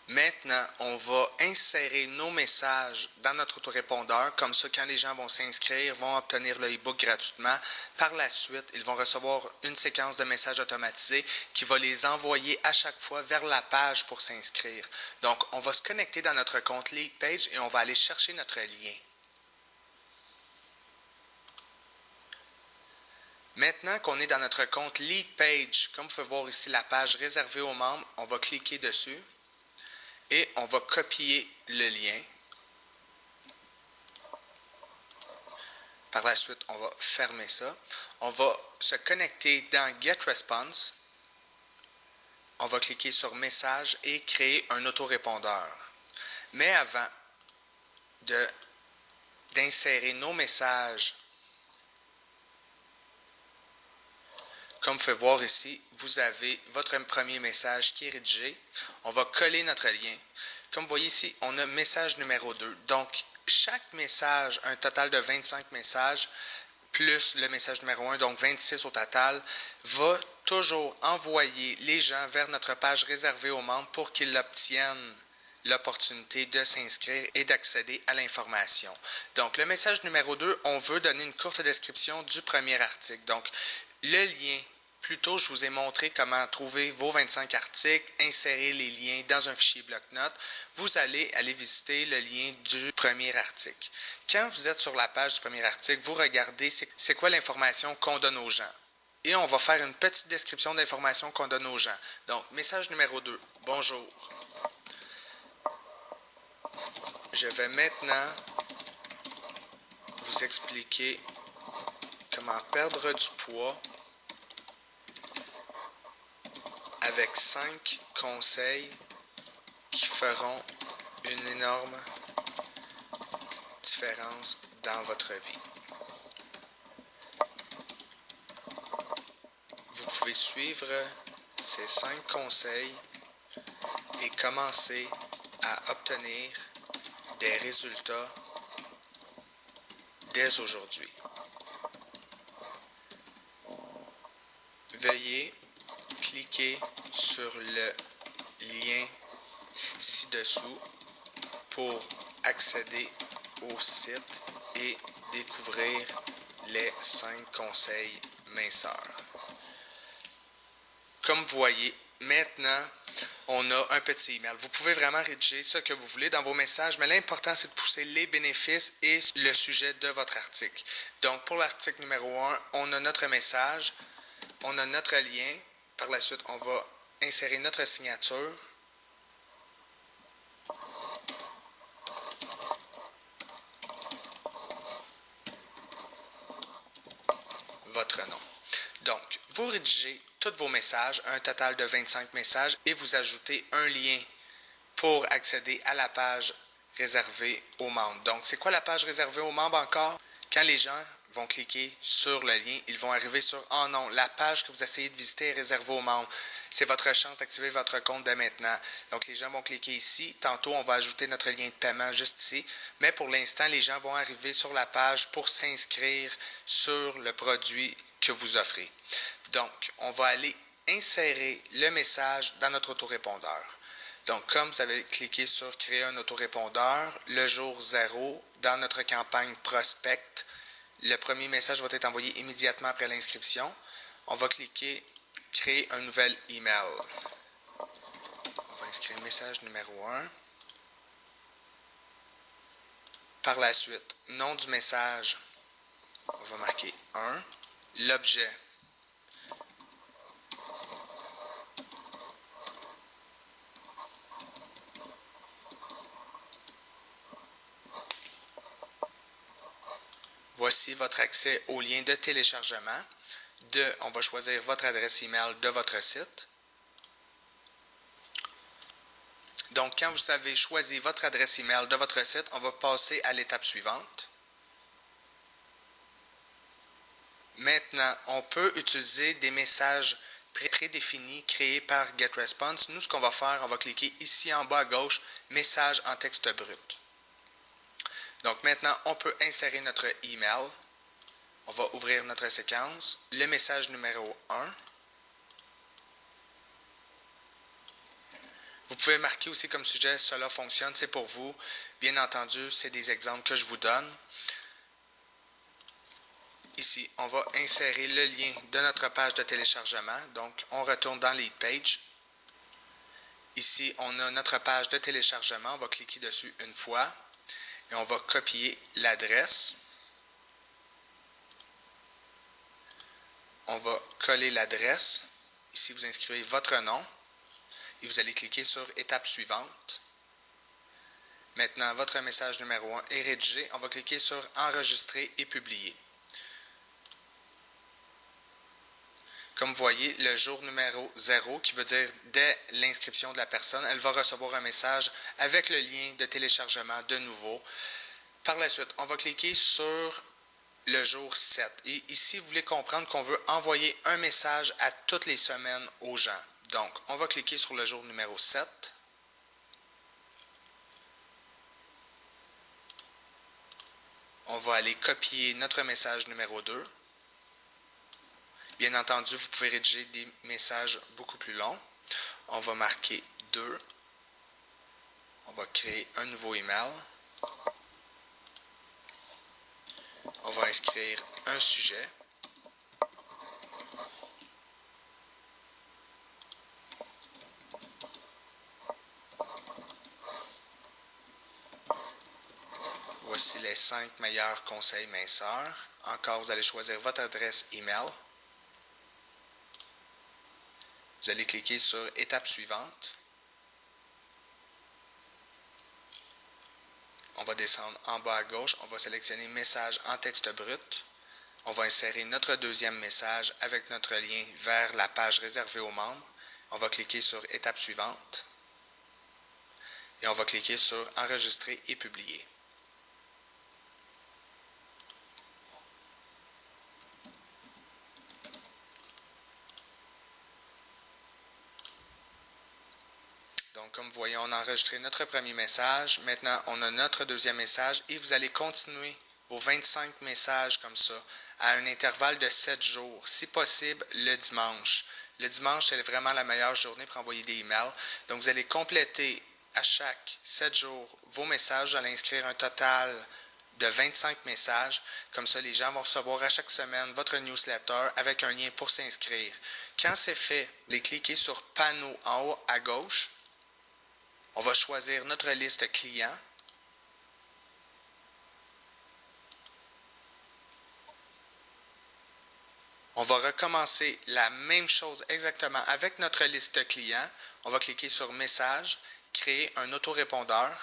Maintenant, on va insérer nos messages dans notre autorépondeur. Comme ça, quand les gens vont s'inscrire, vont obtenir le e-book gratuitement. Par la suite, ils vont recevoir une séquence de messages automatisés qui va les envoyer à chaque fois vers la page pour s'inscrire. Donc, on va se connecter dans notre compte Leadpage et on va aller chercher notre lien. Maintenant qu'on est dans notre compte Leadpage, comme vous pouvez voir ici la page réservée aux membres, on va cliquer dessus. Et on va copier le lien. Par la suite, on va fermer ça. On va se connecter dans Get Response. On va cliquer sur Message et créer un autorépondeur. Mais avant d'insérer nos messages, comme vous pouvez voir ici, vous avez votre premier message qui est rédigé. On va coller notre lien. Comme vous voyez ici, on a message numéro 2. Donc, chaque message, un total de 25 messages, plus le message numéro 1, donc 26 au total, va toujours envoyer les gens vers notre page réservée aux membres pour qu'ils obtiennent l'opportunité de s'inscrire et d'accéder à l'information. Donc, le message numéro 2, on veut donner une courte description du premier article. Donc, le lien, plus tôt, je vous ai montré comment trouver vos 25 articles, insérer les liens dans un fichier bloc-notes. Vous allez aller visiter le lien du premier article. Quand vous êtes sur la page du premier article, vous regardez c'est quoi l'information qu'on donne aux gens. Et on va faire une petite description d'informations qu'on donne aux gens. Donc, message numéro 2. Bonjour. Je vais maintenant vous expliquer comment perdre du poids avec 5 conseils qui feront une énorme différence dans votre vie. Vous pouvez suivre ces 5 conseils et commencer à obtenir des résultats dès aujourd'hui. Veuillez cliquer sur le lien ci-dessous pour accéder au site et découvrir les 5 conseils minceurs. Comme vous voyez, maintenant, on a un petit email. Vous pouvez vraiment rédiger ce que vous voulez dans vos messages, mais l'important, c'est de pousser les bénéfices et le sujet de votre article. Donc, pour l'article numéro 1, on a notre message, on a notre lien. Par la suite, on va insérer notre signature. Votre nom. Donc, vous rédigez tous vos messages, un total de 25 messages, et vous ajoutez un lien pour accéder à la page réservée aux membres. Donc, c'est quoi la page réservée aux membres encore? Quand les gens vont cliquer sur le lien, ils vont arriver sur « Oh non, la page que vous essayez de visiter est réservée aux membres. » C'est votre chance d'activer votre compte dès maintenant. Donc, les gens vont cliquer ici. Tantôt, on va ajouter notre lien de paiement juste ici. Mais pour l'instant, les gens vont arriver sur la page pour s'inscrire sur le produit que vous offrez. Donc, on va aller insérer le message dans notre autorépondeur. Donc, comme vous avez cliqué sur « Créer un autorépondeur », le jour 0, dans notre campagne Prospect, le premier message va être envoyé immédiatement après l'inscription. On va cliquer « Créer un nouvel email ». On va inscrire le message numéro 1. Par la suite, nom du message, on va marquer 1. L'objet. Voici votre accès au lien de téléchargement. On va choisir votre adresse email de votre site. Donc, quand vous avez choisi votre adresse email de votre site, on va passer à l'étape suivante. Maintenant, on peut utiliser des messages prédéfinis créés par GetResponse. Nous, ce qu'on va faire, on va cliquer ici en bas à gauche, message en texte brut. Donc maintenant, on peut insérer notre email. On va ouvrir notre séquence. Le message numéro 1. Vous pouvez marquer aussi comme sujet « Cela fonctionne », c'est pour vous. Bien entendu, c'est des exemples que je vous donne. Ici, on va insérer le lien de notre page de téléchargement. Donc, on retourne dans Lead Page. Ici, on a notre page de téléchargement. On va cliquer dessus une fois et on va copier l'adresse. On va coller l'adresse. Ici, vous inscrivez votre nom et vous allez cliquer sur « Étape suivante ». Maintenant, votre message numéro 1 est rédigé. On va cliquer sur « Enregistrer et publier ». Comme vous voyez, le jour numéro 0, qui veut dire dès l'inscription de la personne, elle va recevoir un message avec le lien de téléchargement de nouveau. Par la suite, on va cliquer sur le jour 7. Et ici, vous voulez comprendre qu'on veut envoyer un message à toutes les semaines aux gens. Donc, on va cliquer sur le jour numéro 7. On va aller copier notre message numéro 2. Bien entendu, vous pouvez rédiger des messages beaucoup plus longs. On va marquer 2. On va créer un nouveau email. On va inscrire un sujet. Voici les 5 meilleurs conseils minceurs. Encore, vous allez choisir votre adresse email. Vous allez cliquer sur « Étape suivante ». On va descendre en bas à gauche. On va sélectionner « Message en texte brut ». On va insérer notre deuxième message avec notre lien vers la page réservée aux membres. On va cliquer sur « Étape suivante » et on va cliquer sur « Enregistrer et publier ». Donc, comme vous voyez, on a enregistré notre premier message. Maintenant, on a notre deuxième message et vous allez continuer vos 25 messages comme ça à un intervalle de 7 jours, si possible le dimanche. Le dimanche, c'est vraiment la meilleure journée pour envoyer des emails. Donc, vous allez compléter à chaque 7 jours vos messages. Vous allez inscrire un total de 25 messages. Comme ça, les gens vont recevoir à chaque semaine votre newsletter avec un lien pour s'inscrire. Quand c'est fait, vous allez cliquer sur « Panneau » en haut à gauche. On va choisir notre liste client. On va recommencer la même chose exactement avec notre liste client. On va cliquer sur « Message », créer un autorépondeur.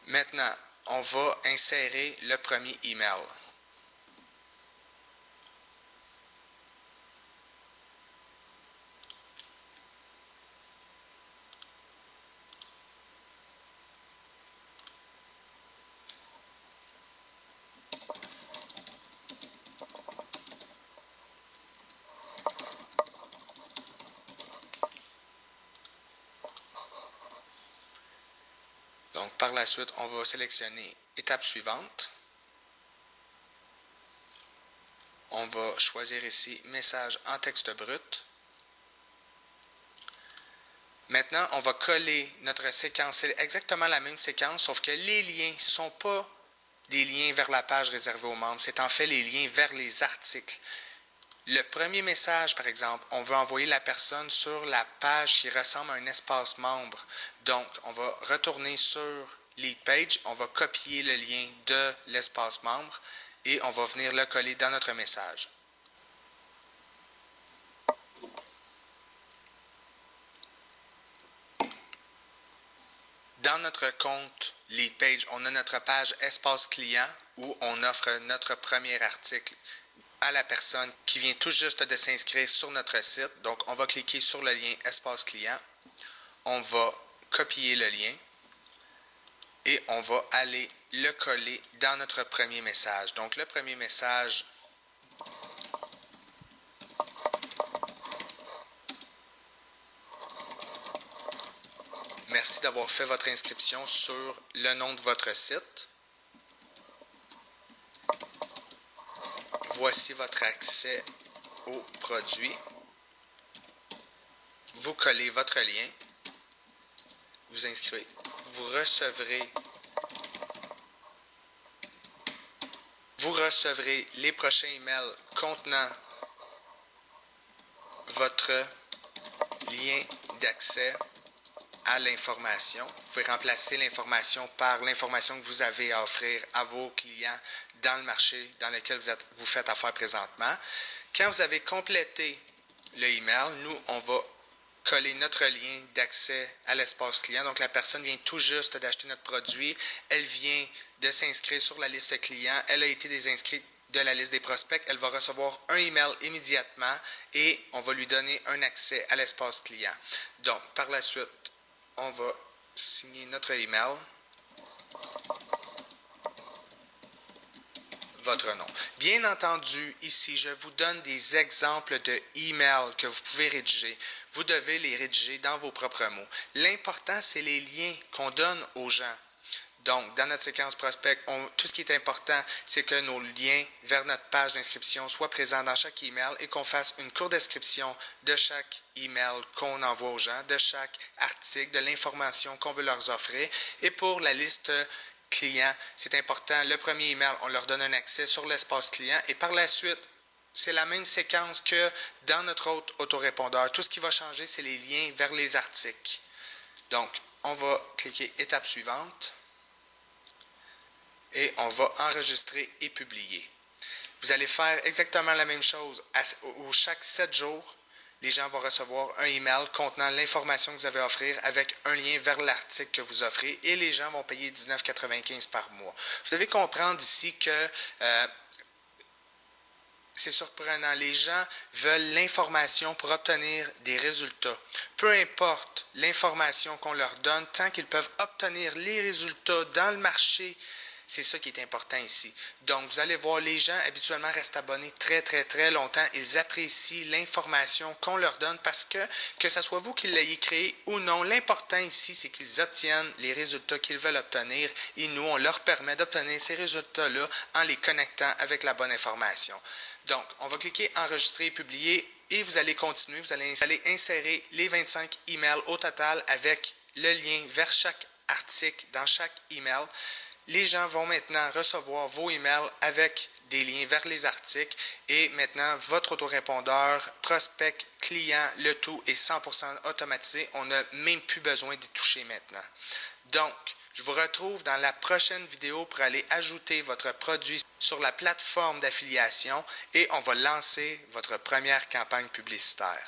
Maintenant, on va insérer le premier email. Donc, par la suite, on va sélectionner « Étape suivante ». On va choisir ici « Message en texte brut ». Maintenant, on va coller notre séquence. C'est exactement la même séquence, sauf que les liens ne sont pas des liens vers la page réservée aux membres. C'est en fait les liens vers les articles. Le premier message, par exemple, on veut envoyer la personne sur la page qui ressemble à un espace membre. Donc, on va retourner sur Lead Page, on va copier le lien de l'espace membre et on va venir le coller dans notre message. Dans notre compte Lead Page, on a notre page Espace client où on offre notre premier article à la personne qui vient tout juste de s'inscrire sur notre site. Donc, on va cliquer sur le lien Espace client. On va copier le lien et on va aller le coller dans notre premier message. Donc, le premier message, merci d'avoir fait votre inscription sur le nom de votre site. Voici votre accès au produit. vous collez votre lien, vous inscrivez, vous recevrez les prochains emails contenant votre lien d'accès à l'information. Vous pouvez remplacer l'information par l'information que vous avez à offrir à vos clients dans le marché dans lequel vous faites affaire présentement. Quand vous avez complété le email, nous, on va coller notre lien d'accès à l'espace client. Donc, la personne vient tout juste d'acheter notre produit. Elle vient de s'inscrire sur la liste client. Elle a été désinscrite de la liste des prospects. Elle va recevoir un email immédiatement et on va lui donner un accès à l'espace client. Donc, par la suite, on va signer notre email, votre nom. Bien entendu, ici, je vous donne des exemples de emails que vous pouvez rédiger. Vous devez les rédiger dans vos propres mots. L'important, c'est les liens qu'on donne aux gens. Donc, dans notre séquence prospect, tout ce qui est important, c'est que nos liens vers notre page d'inscription soient présents dans chaque email et qu'on fasse une courte description de chaque email qu'on envoie aux gens, de chaque article, de l'information qu'on veut leur offrir. Et pour la liste client, c'est important. Le premier email, on leur donne un accès sur l'espace client et par la suite, c'est la même séquence que dans notre autre autorépondeur. Tout ce qui va changer, c'est les liens vers les articles. Donc, on va cliquer étape suivante. Et on va enregistrer et publier. Vous allez faire exactement la même chose. Chaque 7 jours, les gens vont recevoir un email contenant l'information que vous avez à offrir avec un lien vers l'article que vous offrez et les gens vont payer 19,95 par mois. Vous devez comprendre ici que c'est surprenant. Les gens veulent l'information pour obtenir des résultats. Peu importe l'information qu'on leur donne, tant qu'ils peuvent obtenir les résultats dans le marché, c'est ça qui est important ici. Donc, vous allez voir, les gens habituellement restent abonnés très, très, très longtemps. Ils apprécient l'information qu'on leur donne parce que ce soit vous qui l'ayez créé ou non, l'important ici, c'est qu'ils obtiennent les résultats qu'ils veulent obtenir et nous, on leur permet d'obtenir ces résultats-là en les connectant avec la bonne information. Donc, on va cliquer Enregistrer et publier et vous allez continuer. Vous allez insérer les 25 emails au total avec le lien vers chaque article dans chaque email. Les gens vont maintenant recevoir vos emails avec des liens vers les articles et maintenant votre autorépondeur, prospect, client, le tout est 100% automatisé. On n'a même plus besoin d'y toucher maintenant. Donc, je vous retrouve dans la prochaine vidéo pour aller ajouter votre produit sur la plateforme d'affiliation et on va lancer votre première campagne publicitaire.